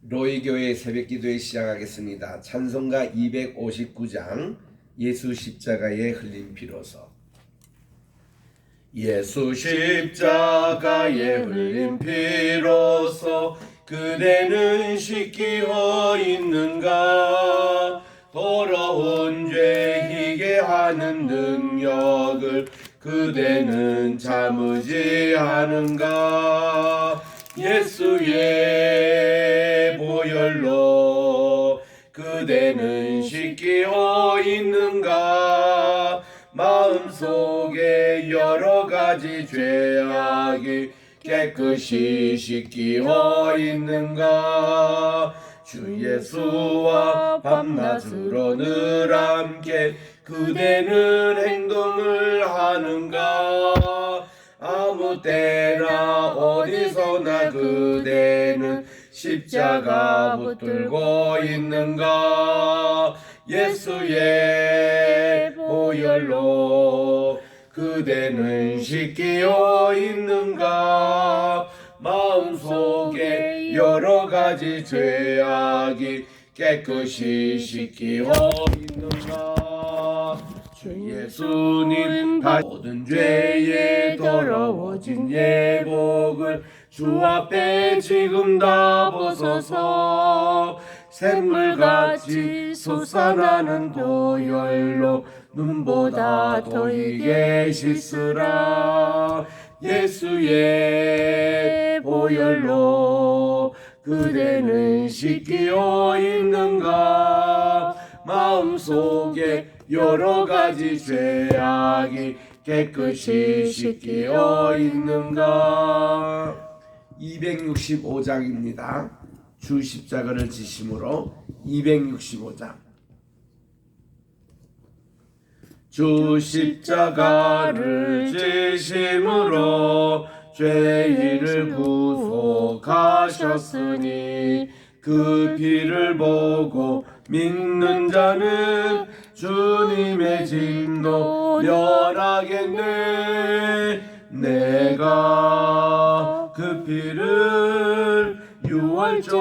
로이교회 새벽기도에 시작하겠습니다. 찬송가 259장 예수 십자가에 흘린 피로서. 예수 십자가에 흘린 피로서 그대는 씻기어 있는가? 더러운 죄 희게 하는 능력을 그대는 참으지 않은가? 예수의 보혈로 그대는 씻기어 있는가? 마음속에 여러 가지 죄악이 깨끗이 씻기어 있는가? 주 예수와 밤낮으로 늘 함께 그대는 행동을 하는가? 아무 때나 어디서나 그대는 십자가 붙들고 있는가? 예수의 보혈로 그대는 씻기어 있는가? 마음속에 여러 가지 죄악이 깨끗이 씻기어 있는가? 주 예수님 모든 죄에 더러워진 예복을 주 앞에 지금 다 벗어서 샘물같이 솟아나는 보혈로 눈보다 더 이게 씻으라. 예수의 보혈로 그대는 씻기어 있는가? 마음속에 여러 가지 죄악이 깨끗이 씻기어 있는가? 265장입니다. 주 십자가를 지심으로 265장. 주 십자가를 지심으로 죄인을 구속하셨으니 그 피를 보고 믿는 자는 주님의 진노 면하겠네. 내가 그 피를 6월절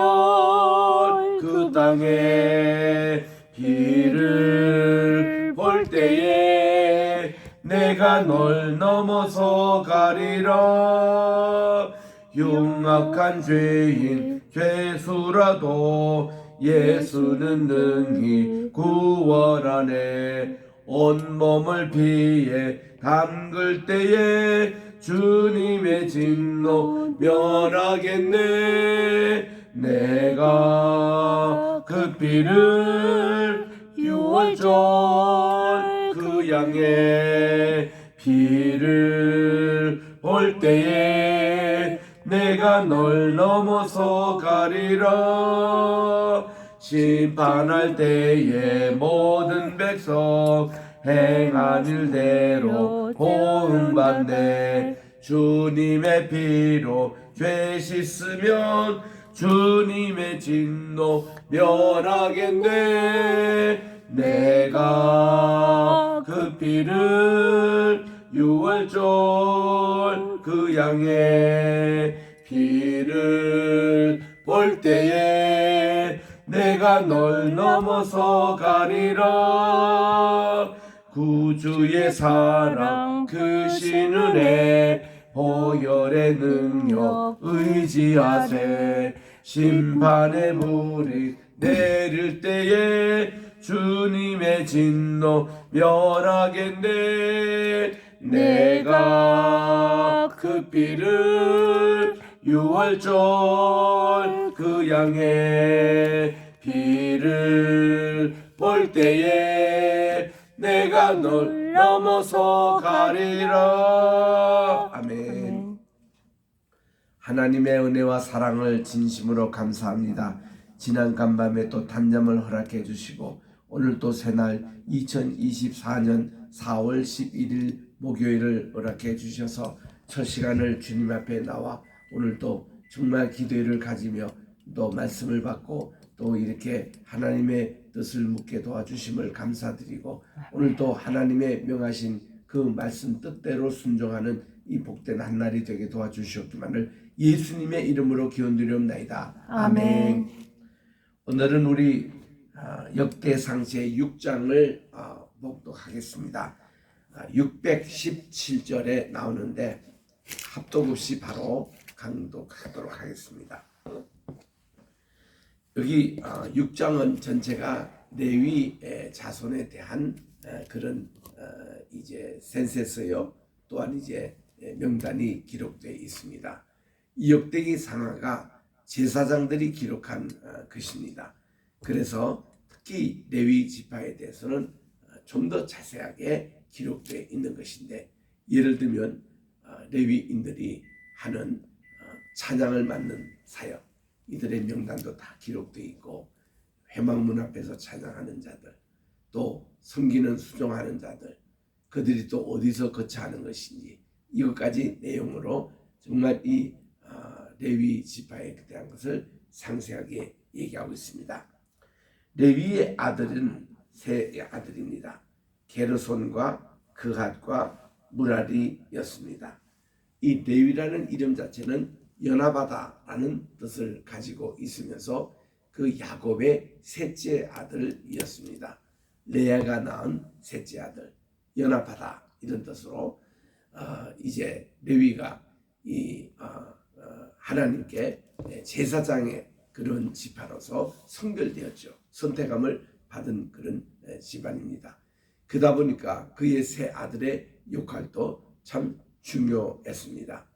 그 땅에 피를 볼 때에 내가 널 넘어서 가리라. 흉악한 죄인 죄수라도 예수는 능히 구원하네. 온몸을 피에 담글 때에 주님의 진노 면하겠네. 내가 그 피를 6월절 그 양의 피를 볼 때에 내가 널 넘어서 가리라. 심판할 때에 모든 백성 행한 일대로 보응받네. 주님의 피로 죄 씻으면 주님의 진노 면하겠네. 내가 그 피를 6월절 그 양의 피를 볼 때에 내가 널 넘어서 가리라. 구주의 사랑 그 신은혜 보혈의 능력 의지하세. 심판의 불이 내릴 때에 주님의 진노 면하겠네. 내가 그 피를 6월절 그 양의 피를 볼 때에 내가 널 넘어서 가리라. 아멘. 하나님의 은혜와 사랑을 진심으로 감사합니다. 지난 간밤에 또 단잠을 허락해 주시고 오늘 또 새날 2024년 4월 11일 목요일을 허락해 주셔서 첫 시간을 주님 앞에 나와 오늘 또 정말 기도회를 가지며 또 말씀을 받고 또 이렇게 하나님의 뜻을 묻게 도와주심을 감사드리고 오늘 또 하나님의 명하신 그 말씀 뜻대로 순종하는 이 복된 한날이 되게 도와주시옵기만을 예수님의 이름으로 기원드리옵나이다. 아멘. 오늘은 우리 역대상세 6장을 봉독하겠습니다. 617절에 나오는데 합독 없이 바로 강독하도록 하겠습니다. 여기 6장은 전체가 레위 자손에 대한 그런 이제 센서스요. 또한 이제 명단이 기록되어 있습니다. 이 역대기 상하가 제사장들이 기록한 것입니다. 그래서 특히 레위 지파에 대해서는 좀 더 자세하게 기록되어 있는 것인데, 예를 들면 레위인들이 하는 찬양을 맡는 사역, 이들의 명단도 다 기록되어 있고, 회막문 앞에서 찬양하는 자들, 또 섬기는 수종하는 자들, 그들이 또 어디서 거처하는 것인지, 이것까지 내용으로 정말 이 레위 지파에 대한 것을 상세하게 얘기하고 있습니다. 레위의 아들은 세 아들입니다. 게르손과 그핫과 무라리였습니다. 이 레위라는 이름 자체는 연합하다라는 뜻을 가지고 있으면서 그 야곱의 셋째 아들이었습니다. 레아가 낳은 셋째 아들, 연합하다 이런 뜻으로 이제 레위가 이 하나님께 제사장의 그런 지파로서 선별되었죠. 선택함을 받은 그런 집안입니다. 그러다 보니까 그의 세 아들의 역할도 참 중요했습니다.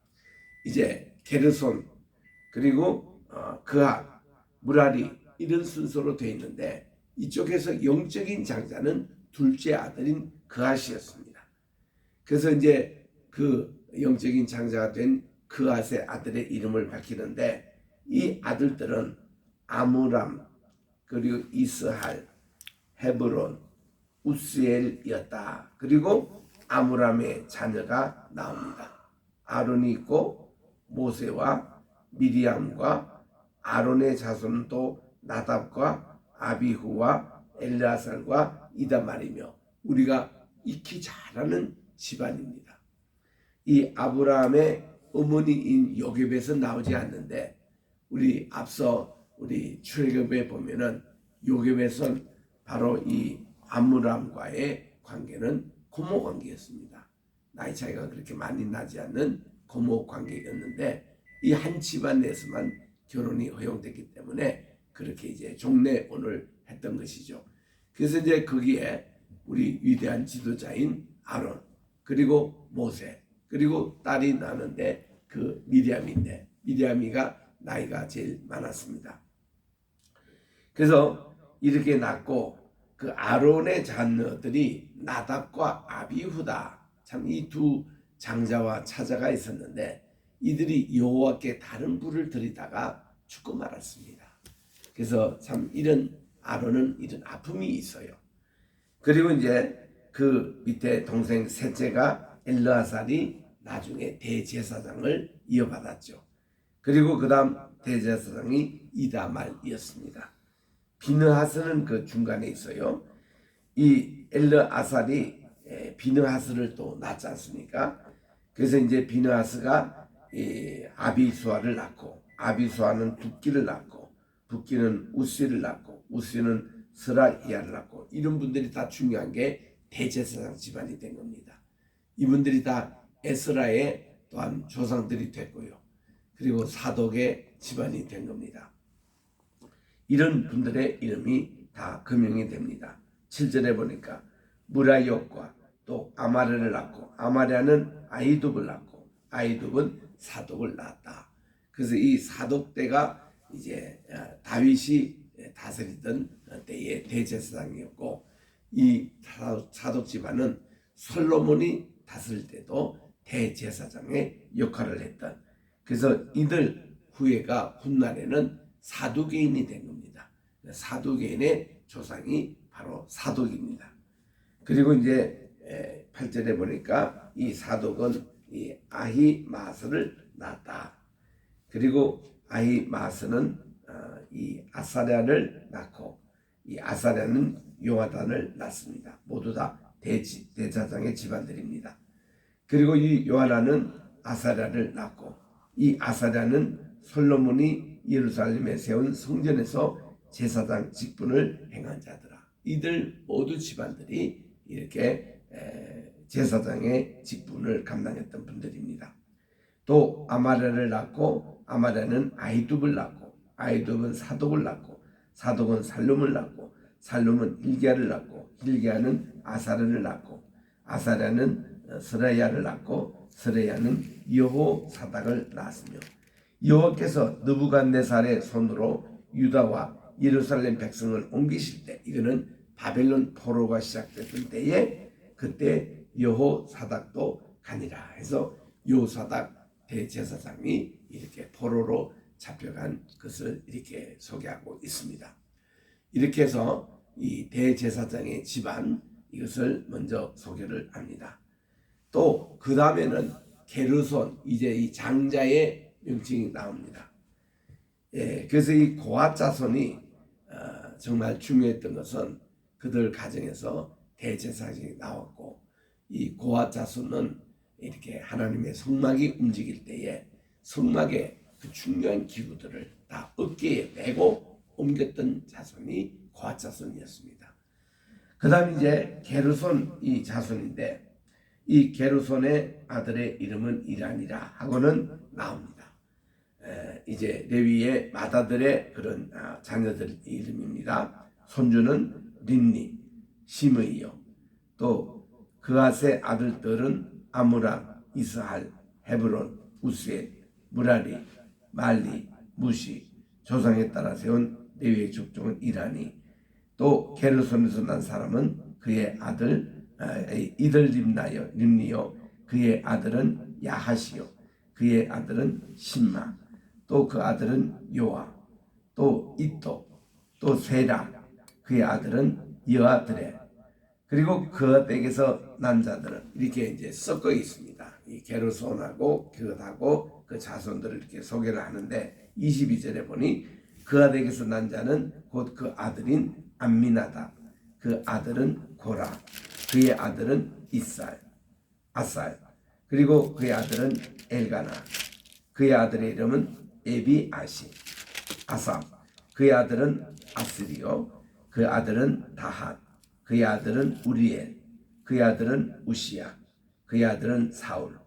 이제 게르손 그리고 그핫, 무라리 이런 순서로 되어 있는데, 이쪽에서 영적인 장자는 둘째 아들인 그핫이었습니다. 그래서 이제 그 영적인 장자가 된 그핫의 아들의 이름을 밝히는데, 이 아들들은 아므람 그리고 이스할, 헤브론, 우스엘이었다. 그리고 아므람의 자녀가 나옵니다. 아론이 있고 모세와 미리암과 아론의 자손은 또 나답과 아비후와 엘르아살과 이다말이며 우리가 익히 잘 아는 집안입니다. 이 아브라함의 어머니인 요셉에서 나오지 않는데, 우리 앞서 우리 출애굽에 보면은 요셉에선 바로 이 아므람과의 관계는 고모 관계였습니다. 나이 차이가 그렇게 많이 나지 않는 고모 관계였는데, 이 한 집안 내에서만 결혼이 허용됐기 때문에 그렇게 이제 종례혼을 했던 것이죠. 그래서 이제 거기에 우리 위대한 지도자인 아론, 그리고 모세, 그리고 딸이 나는데 그 미리암인데, 미리암이가 나이가 제일 많았습니다. 그래서 이렇게 낳고 그 아론의 자녀들이 나답과 아비후다, 참 이 두 장자와 차자가 있었는데, 이들이 여호와께 다른 불을 들이다가 죽고 말았습니다. 그래서 참 이런 아론은 이런 아픔이 있어요. 그리고 이제 그 밑에 동생 셋째가 엘르아살이 나중에 대제사장을 이어받았죠. 그리고 그 다음 대제사장이 이다말이었습니다. 비느하스는 그 중간에 있어요. 이 엘르아살이 비느하스를 또 낳지 않습니까? 그래서 이제 비느하스가 아비수아를 낳고, 아비수아는 붓기를 낳고, 붓기는 우시를 낳고, 우시는 스라이아를 낳고, 이런 분들이 다 중요한 게 대제사장 집안이 된 겁니다. 이분들이 다 에스라의 또한 조상들이 됐고요. 그리고 사독의 집안이 된 겁니다. 이런 분들의 이름이 다 금명이 됩니다. 7절에 보니까 무라이옥과 또 아마랴를 낳고, 아마랴는 아이둡을 낳고, 아이둡은 사독을 낳았다. 그래서 이 사독 때가 이제 다윗이 다스리던 때의 대제사장이었고, 이 사독 집안은 솔로몬이 다스릴 때도 대제사장의 역할을 했던, 그래서 이들 후예가 훗날에는 사두개인이 된 겁니다. 사두개인의 조상이 바로 사독입니다. 그리고 이제 8절에 보니까 이 사독은 이 아히마스를 낳았다. 그리고 아히마스는 이 아사랴를 낳고, 이 아사랴는 요나단을 낳습니다. 모두 다 대제사장의 집안들입니다. 그리고 이 요나단은 아사랴를 낳고, 이 아사랴는 솔로몬이 예루살렘에 세운 성전에서 제사장 직분을 행한 자들아. 이들 모두 집안들이 이렇게 제사장의 직분을 감당했던 분들입니다. 또 아마랴를 낳고 아마랴는 아히둡을 낳고 아히둡은 사독을 낳고 사독은 살룸을 낳고 살룸은 hil기야를 낳고 hil기야는 아사랴를 낳고 아사랴는 스라야를 낳고 스라야는 여호사닥을 낳았으며 여호와께서 느부갓네살의 손으로 유다와 예루살렘 백성을 옮기실 때, 이거는 바벨론 포로가 시작됐던 때에 그때 여호사닥도 가니라 해서 여호사닥 대제사장이 이렇게 포로로 잡혀간 것을 이렇게 소개하고 있습니다. 이렇게 해서 이 대제사장의 집안, 이것을 먼저 소개를 합니다. 또 그 다음에는 게르손, 이제 이 장자의 명칭이 나옵니다. 그래서 이 고앗 자손이 정말 중요했던 것은 그들 가정에서 대제사장이 나왔고, 이 고앗 자손은 이렇게 하나님의 성막이 움직일 때에 성막의 그 중요한 기구들을 다 어깨에 메고 옮겼던 자손이 고앗 자손이었습니다. 그 다음 이제 게르손 이 자손인데, 이 게르손의 아들의 이름은 이란이라 하고는 나옵니다. 이제 레위의 맏아들의 그런 자녀들 이름입니다. 손주는 림니, 시므이요. 또 그앗의 아들들은 아므람, 이스할, 헤브론, 우스엘, 무라리, 말리, 무시. 조상에 따라 세운 레위의 족종은 이란이. 또 게르손에서 난 사람은 그의 아들 이들 림니요. 그의 아들은 야하시요. 그의 아들은 심마. 또 그 아들은 요아. 또 이토. 또 세라. 그의 아들은 여아드레. 그리고 그 댁에서 난 자들은 이렇게 이제 섞어 있습니다. 이 게르손하고 그것하고 그 자손들을 이렇게 소개를 하는데, 22절에 보니 그 댁에서 난 자는 곧 그 아들인 암미나다. 그 아들은 고라. 그의 아들은 아살. 그리고 그의 아들은 엘가나. 그의 아들의 이름은 에비아시. 아삽. 그의 아들은 아스리요. 그 아들은 다핫. 그의 아들은 우리엘. 그의 아들은 우시야. 그의 아들은 사울.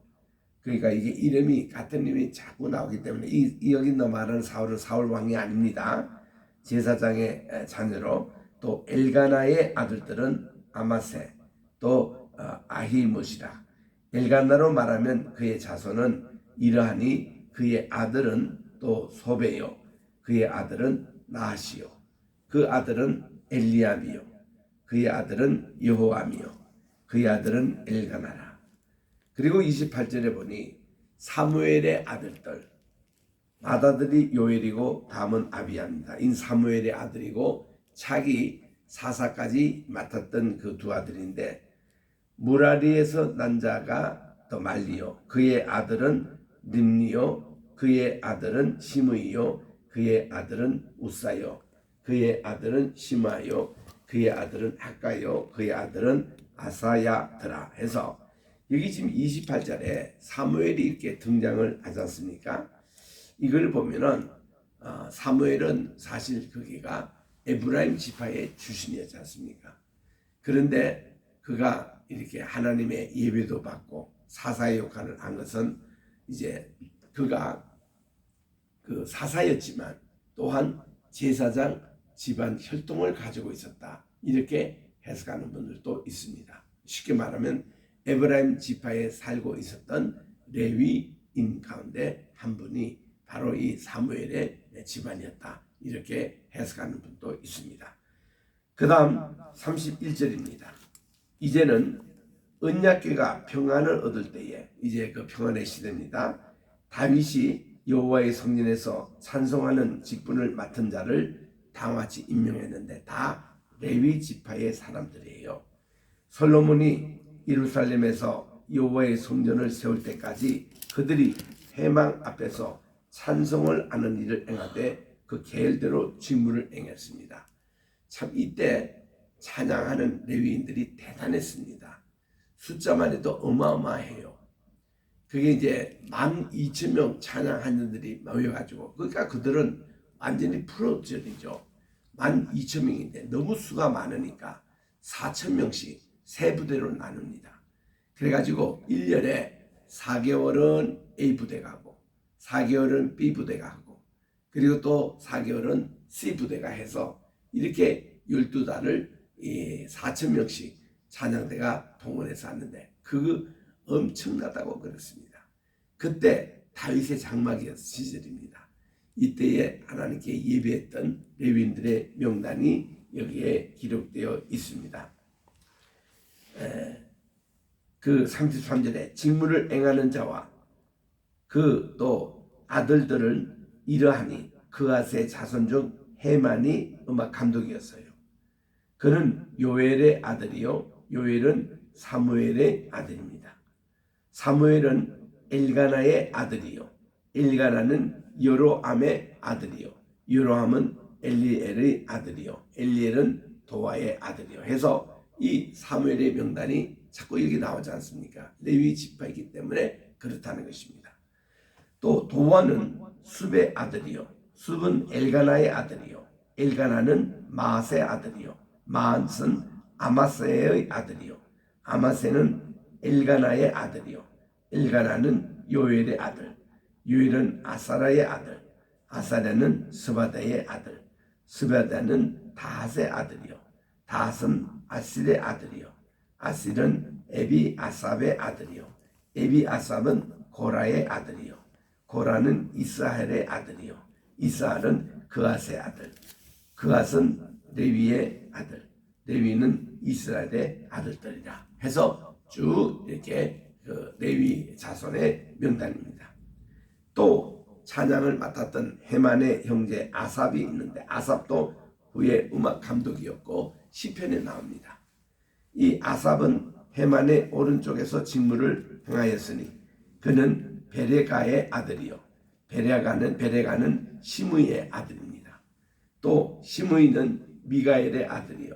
그러니까 이게 이름이 같은 이름이 자꾸 나오기 때문에 이 여기 말하는 사울은 사울 왕이 아닙니다. 제사장의 자녀로. 또 엘가나의 아들들은 아마세, 또 아히못이라. 엘가나로 말하면 그의 자손은 이러하니 그의 아들은 또 소베요. 그의 아들은 나하시요. 그 아들은 엘리압이요. 그의 아들은 여호암이요. 그의 아들은 엘가나라. 그리고 28절에 보니 사무엘의 아들들, 맏아들이 요엘이고 다음은 아비야입니다. 이 사무엘의 아들이고 차기 사사까지 맡았던 그 두 아들인데, 무라리에서 난 자가 또 말리요. 그의 아들은 림니요. 그의 아들은 시므이요. 그의 아들은 우사요. 그의 아들은 시마요. 그의 아들은 학가요. 그의 아들은 아사야드라 해서, 여기 지금 28절에 사무엘이 이렇게 등장을 하지 않습니까? 이걸 보면은 사무엘은 사실 거기가 에브라임 지파의 출신이었지 않습니까? 그런데 그가 이렇게 하나님의 예배도 받고 사사의 역할을 한 것은, 이제 그가 그 사사였지만 또한 제사장 집안 혈통을 가지고 있었다, 이렇게 해석하는 분들도 있습니다. 쉽게 말하면 에브라임 지파에 살고 있었던 레위인 가운데 한 분이 바로 이 사무엘의 집안이었다, 이렇게 해석하는 분도 있습니다. 그 다음 31절입니다. 이제는 언약궤가 평안을 얻을 때에, 이제 그 평안의 시대입니다. 다윗이 여호와의 성전에서 찬송하는 직분을 맡은 자를 다음같이 임명했는데 다 레위 지파의 사람들이에요. 솔로몬이 예루살렘에서 여호와의 성전을 세울 때까지 그들이 회막 앞에서 찬송을 하는 일을 행하되 그 계율대로 직무를 행했습니다. 참 이때 찬양하는 레위인들이 대단했습니다. 숫자만 해도 어마어마해요. 그게 이제 12,000명 찬양하는 들이 모여가지고, 그러니까 그들은 완전히 프로들이죠. 12,000명인데 너무 수가 많으니까 4,000명씩 세 부대로 나눕니다. 그래가지고 1년에 4개월은 A 부대 가고 4개월은 B 부대 가고 그리고 또 4개월은 C 부대가 해서 이렇게 12달을 4,000명씩 찬양대가 동원해서 왔는데 그 엄청나다고 그랬습니다. 그때 다윗의 장막이었 시절입니다. 이때에 하나님께 예배했던 레위인들의 명단이 여기에 기록되어 있습니다. 그 33절에 직무를 행하는 자와 그 또 아들들을 이러하니 그앗의 자손 중 헤만이 음악 감독이었어요. 그는 요엘의 아들이요 요엘은 사무엘의 아들입니다. 사무엘은 엘가나의 아들이요 엘가나는 여로암의 아들이요 여로암은 엘리엘의 아들이요 엘리엘은 도아의 아들이요 해서 이 사무엘의 명단이 자꾸 여기 나오지 않습니까? 레위 지파이기 때문에 그렇다는 것입니다. 또 도아는 숲의 아들이요 숲은 엘가나의 아들이요 엘가나는 마앗의 아들이요 마앗은 아마세의 아들이요 아마세는 엘가나의 아들이요 엘가나는 요엘의 아들 요엘은 아사라의 아들 아사라는 스바다의 아들 스바다는 다핫의 아들이요 다핫은 아실의 아들이요 아실은 에비아삽의 아들이요 에비아삽은 고라의 아들이요 고라는 이스라엘의 아들이요 이스라엘은 그앗의 아들 그앗은 레위의 아들 레위는 이스라엘의 아들들이라 해서 쭉 이렇게 그 레위 자손의 명단입니다. 또 찬양을 맡았던 헤만의 형제 아삽이 있는데 아삽도 후에 음악 감독이었고 시편에 나옵니다. 이 아삽은 헤만의 오른쪽에서 직무를 행하였으니 그는 베레가의 아들이요 베레가는 시므이의 아들입니다. 또 시므이는 미가엘의 아들이요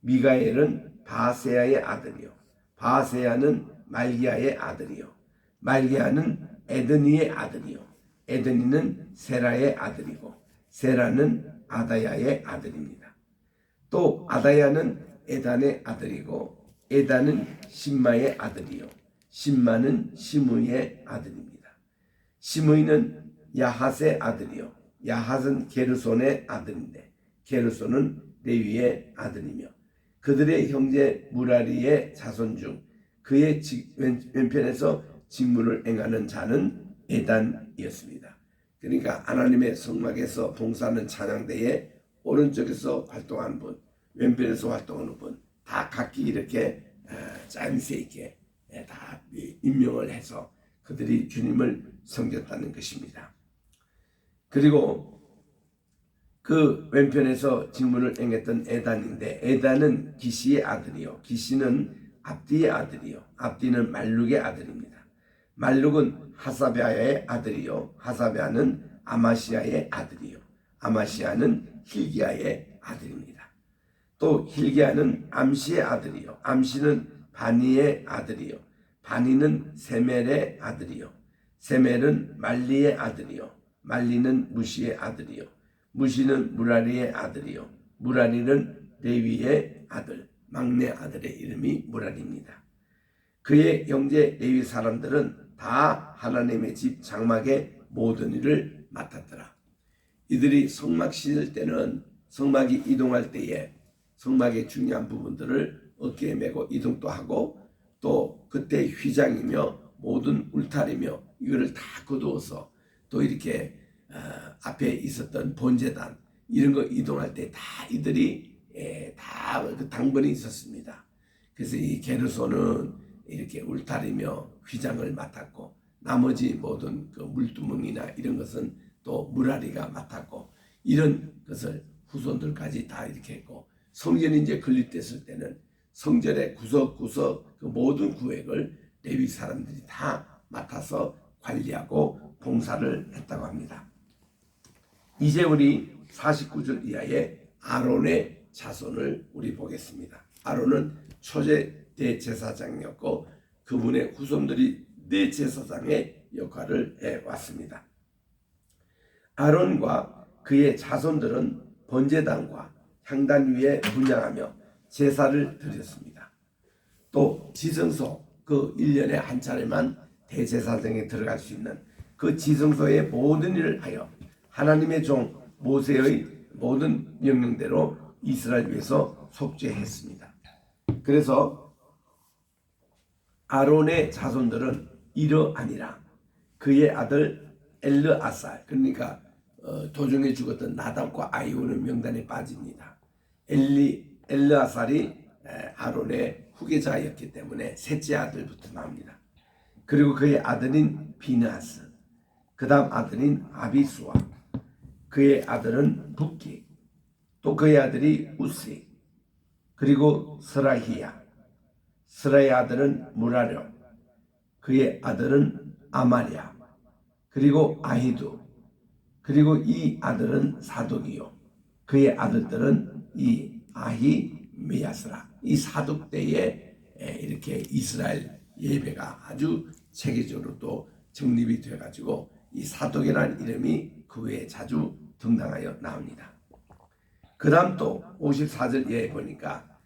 미가엘은 바세야의 아들이요 바세야는 말기야의 아들이요 말기야는 에드니의 아들이요 에드니는 세라의 아들이고 세라는 아다야의 아들입니다. 또 아다야는 에단의 아들이고 에단은 심마의 아들이요 심마는 시므이의 아들입니다. 시므이는 야핫의 아들이요 야핫은 게르손의 아들인데 게르손은 레위의 아들이며 그들의 형제 무라리의 자손 중 그의 왼편에서 직무를 행하는 자는 에단이었습니다. 그러니까 하나님의 성막에서 봉사하는 찬양대에 오른쪽에서 활동하는 분, 왼편에서 활동하는 분 다 각기 이렇게 짜임새 있게 다 임명을 해서 그들이 주님을 섬겼다는 것입니다. 그리고 그 왼편에서 직무를 행했던 에단인데 에단은 기시의 아들이요 기시는 압디의 아들이요 압디는 말룩의 아들입니다. 말룩은 하사베아의 아들이요 하사베아는 아마시아의 아들이요 아마시아는 힐기야의 아들입니다. 또 힐기야는 암시의 아들이요 암시는 바니의 아들이요 바니는 세멜의 아들이요 세멜은 말리의 아들이요 말리는 무시의 아들이요 무시는 무라리의 아들이요 무라리는 레위의 아들 막내 아들의 이름이 무라리입니다. 그의 형제 레위 사람들은 다 하나님의 집 장막의 모든 일을 맡았더라. 이들이 성막 씻을 때는 성막이 이동할 때에 성막의 중요한 부분들을 어깨에 메고 이동도 하고 또 그때 휘장이며 모든 울타리며 이거를 다 거두어서 또 이렇게 앞에 있었던 번제단 이런 거 이동할 때 다 이들이 다 그 당번이 있었습니다. 그래서 이 게르손은 이렇게 울타리며 휘장을 맡았고 나머지 모든 그 물두멍이나 이런 것은 또 무라리가 맡았고 이런 것을 후손들까지 다 이렇게 했고 성전이 이제 건립됐을 때는 성전의 구석구석 그 모든 구획을 레위 사람들이 다 맡아서 관리하고 봉사를 했다고 합니다. 이제 우리 49절 이하의 아론의 자손을 우리 보겠습니다. 아론은 초대 대제사장이었고 그분의 후손들이 대제사장의 역할을 해왔습니다. 아론과 그의 자손들은 번제단과 향단 위에 분향하며 제사를 드렸습니다. 또 지성소 그 1년에 한 차례만 대제사장에 들어갈 수 있는 그 지성소의 모든 일을 하여 하나님의 종 모세의 모든 명령대로 이스라엘 위해서 속죄했습니다. 그래서 아론의 자손들은 이러하니라. 그의 아들 엘르아살, 그러니까 도중에 죽었던 나답과 아이오는 명단에 빠집니다. 엘르아살이 아론의 후계자였기 때문에 셋째 아들부터 나옵니다. 그리고 그의 아들인 비느하스, 그 다음 아들인 아비수아, 그의 아들은 붓기, 또 그의 아들이 우시, 그리고 스라히야, 스라의 아들은 무라려, 그의 아들은 아마랴, 그리고 아히두, 그리고 이 아들은 사독이요, 그의 아들들은 이 아히메야스라. 이 사독 때에 이렇게 이스라엘 예배가 아주 체계적으로 또 정립이 되어가지고 이 사독이라는 이름이 그 외에 자주 등장하여 나옵니다. 그 다음 또 54절에 보니까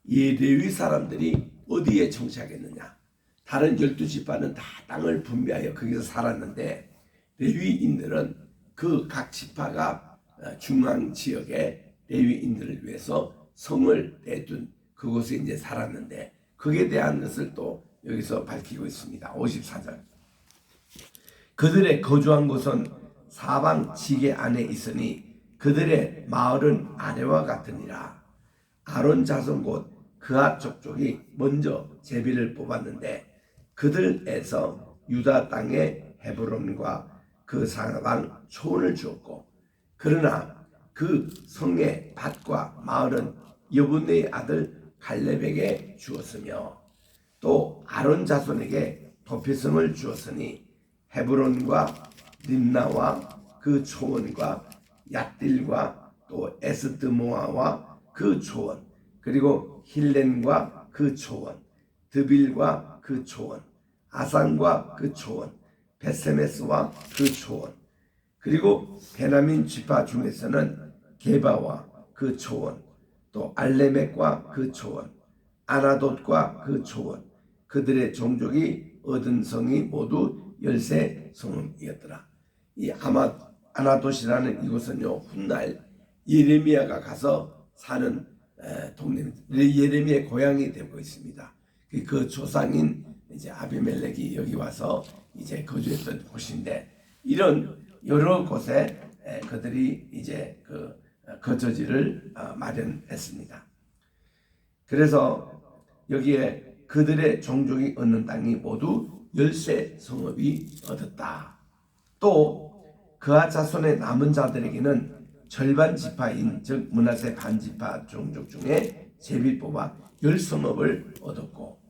이 레위 사람들이 어디에 정착했느냐. 다른 12지파는 다 땅을 분배하여 거기서 살았는데 레위인들은 그 각 지파가 중앙 지역의 레위인들을 위해서 성을 내둔 그곳에 이제 살았는데 그에 대한 것을 또 여기서 밝히고 있습니다. 54절. 그들의 거주한 곳은 사방 지계 안에 있으니 그들의 마을은 아래와 같으니라. 아론 자손 곧 그앗 족족이 먼저 제비를 뽑았는데 그들에서 유다 땅의 헤브론과 그 사방 초원을 주었고 그러나 그 성의 밭과 마을은 여분의 아들 갈렙에게 주었으며 또 아론 자손에게 도피성을 주었으니 헤브론과 림나와 그 초원과 얏딜과 또 에스드모아와 그 초원, 그리고 힐렌과 그 초원, 드빌과 그 초원, 아산과 그 초원, 베세메스와 그 초원, 그리고 베냐민 지파 중에서는 게바와 그 초원, 또 알레멕과 그 초원, 아나돗과 그 초원, 그들의 종족이 얻은 성이 모두 13성이었더라. 이 아나돗이라는 이곳은요, 훗날 예레미야가 가서 사는 동네, 예레미야의 고향이 되고 있습니다. 그 조상인 이제 아비멜렉이 여기 와서 이제 거주했던 곳인데 이런 여러 곳에 그들이 이제 그 거처지를 마련했습니다. 그래서 여기에 그들의 종족이 얻는 땅이 모두 13성읍이 얻었다. 또 그아 자손의 남은 자들에게는 절반 지파인 즉 므낫세 반지파 종족 중에 제비 뽑아 10성읍을 얻었고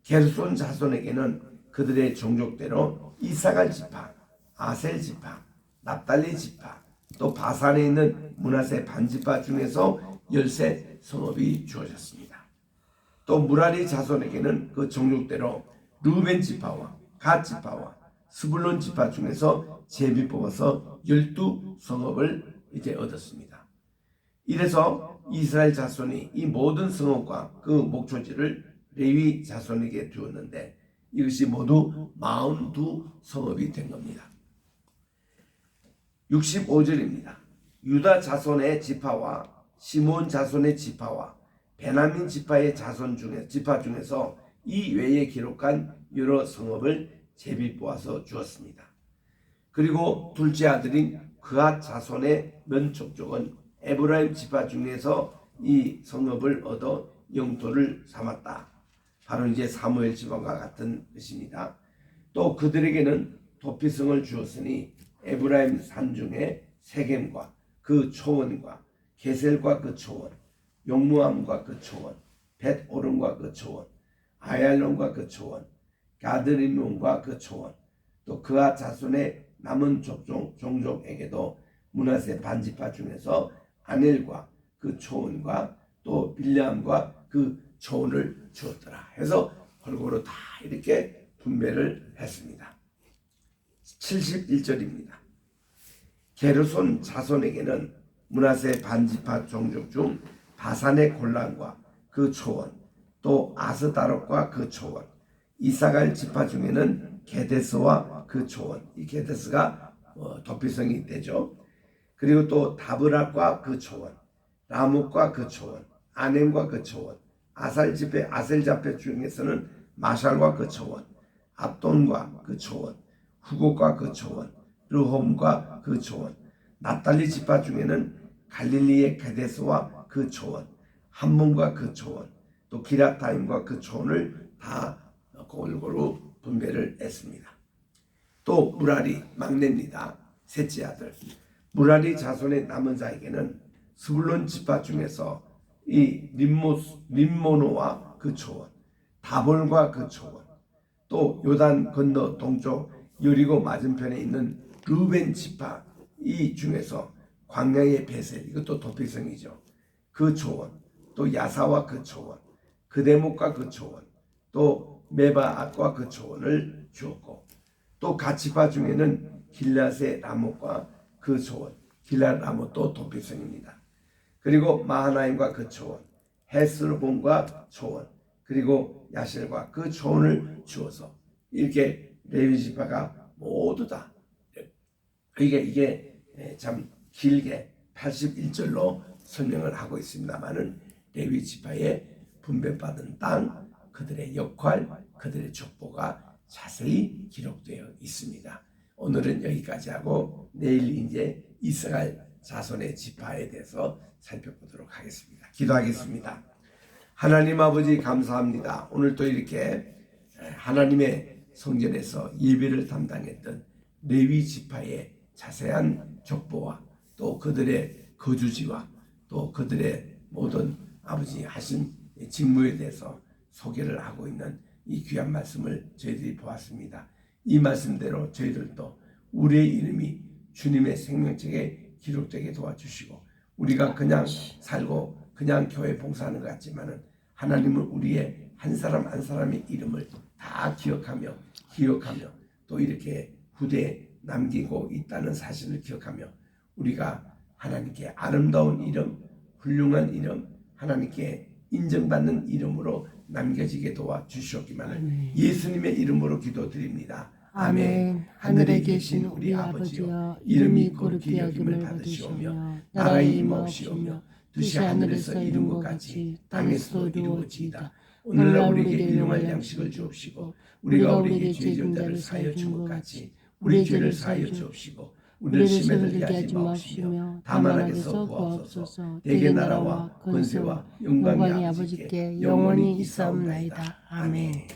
게르손 자손에게는 그들의 종족대로 이사갈 지파, 아셀 지파, 납달리 지파, 또 바산에 있는 므낫세 반지파 중에서 13성읍이 주어졌습니다. 또 무라리 자손에게는 그 종족대로 루벤 지파와 갓 지파와 스불론 지파 중에서 제비 뽑아서 12성읍을 이제 얻었습니다. 이래서 이스라엘 자손이 이 모든 성읍과 그 목초지를 레위 자손에게 주었는데 이것이 모두 42성읍이 된 겁니다. 65절입니다. 유다 자손의 지파와 시몬 자손의 지파와 베냐민 지파의 지파 중에서 이 외에 기록한 여러 성읍을 제비 뽑아서 주었습니다. 그리고 둘째 아들인 그앗 자손의 면족족은 에브라임 지파 중에서 이 성읍을 얻어 영토를 삼았다. 바로 이제 사무엘 지파와 같은 것입니다. 또 그들에게는 도피성을 주었으니 에브라임 산중에 세겜과 그 초원과 게셀과 그 초원, 용무암과 그 초원, 벳오른과 그 초원, 아얄론과 그 초원, 가드림몬과 그 초원, 또 그아 자손의 남은 종족에게도 므낫세 반지파 중에서 아넬과 그 초원과 또 빌레암과 그 초원을 주었더라. 해서 골고루 다 이렇게 분배를 했습니다. 71절입니다. 게르손 자손에게는 므낫세 반지파 종족 중 바산의 골란과 그 초원, 또 아스다롯과 그 초원, 이사갈 지파 중에는 게데스와 그 초원, 이 게데스가 도피성이 되죠. 그리고 또 다브락과 그 초원, 라목과 그 초원, 아넴과 그 초원, 아셀자페 중에서는 마샬과 그 초원, 압돈과 그 초원, 후곡과 그 초원, 르홈과 그 초원, 납달리 지파 중에는 갈릴리의 게데스와 그 초원, 함몬과 그 초원, 또 기라타임과 그 초원을 다 골고루 분배를 했습니다. 또 무라리 막내입니다. 셋째 아들. 무라리 자손의 남은 자에게는 스불론 지파 중에서 이 림모노와 그 초원, 다볼과 그 초원, 또 요단 건너 동쪽 여리고 맞은편에 있는 르벤 지파 이 중에서 광야의 베셀, 이것도 도피성이죠. 그 초원, 또 야사와 그 초원, 그대목과 그 초원, 또 메바앗과 그 초원을 주었고, 또 갓지파 중에는 길앗의 라못과 그 초원, 길앗 라못도 도피성입니다. 그리고 마하나임과 그 초원, 헤스르본과 초원, 그리고 야실과 그 초원을 주어서 이렇게 레위 지파가 모두 다 이게 참 길게 81절로 설명을 하고 있습니다만은 레위 지파의 분배받은 땅, 그들의 역할, 그들의 족보가 자세히 기록되어 있습니다. 오늘은 여기까지 하고 내일 이제 이스라엘 자손의 지파에 대해서 살펴보도록 하겠습니다. 기도하겠습니다. 하나님 아버지 감사합니다. 오늘 또 이렇게 하나님의 성전에서 예배를 담당했던 레위 지파의 자세한 족보와 또 그들의 거주지와 또 그들의 모든 아버지 하신 직무에 대해서 소개를 하고 있는 이 귀한 말씀을 저희들이 보았습니다. 이 말씀대로 저희들도 우리의 이름이 주님의 생명책에 기록되게 도와주시고, 우리가 그냥 살고 그냥 교회 봉사하는 것 같지만은 하나님은 우리의 한 사람 한 사람의 이름을 다 기억하며 또 이렇게 후대에 남기고 있다는 사실을 기억하며 우리가 하나님께 아름다운 이름, 훌륭한 이름, 하나님께 인정받는 이름으로 남겨지게 도와주시옵기만을 예수님의 이름으로 기도드립니다. 아멘. 하늘에 계신 우리 아버지여, 이름이 거룩히 여김을 받으시오며 나라의 임하옵시오며 뜻이 하늘에서 이룬 것 같이 땅에서도 이루어지이다. 오늘날 우리에게 일용할 양식을 주옵시고, 우리가 우리에게 죄진 자를 사하여 준 것 같이 우리 죄를 사하여 주옵시고, 우리를 시험에 들게 하지 마옵시며 다만 악에서 구하옵소서. 대개 나라와 권세와 영광이 아버지께 영원히 있사옵나이다. 아멘.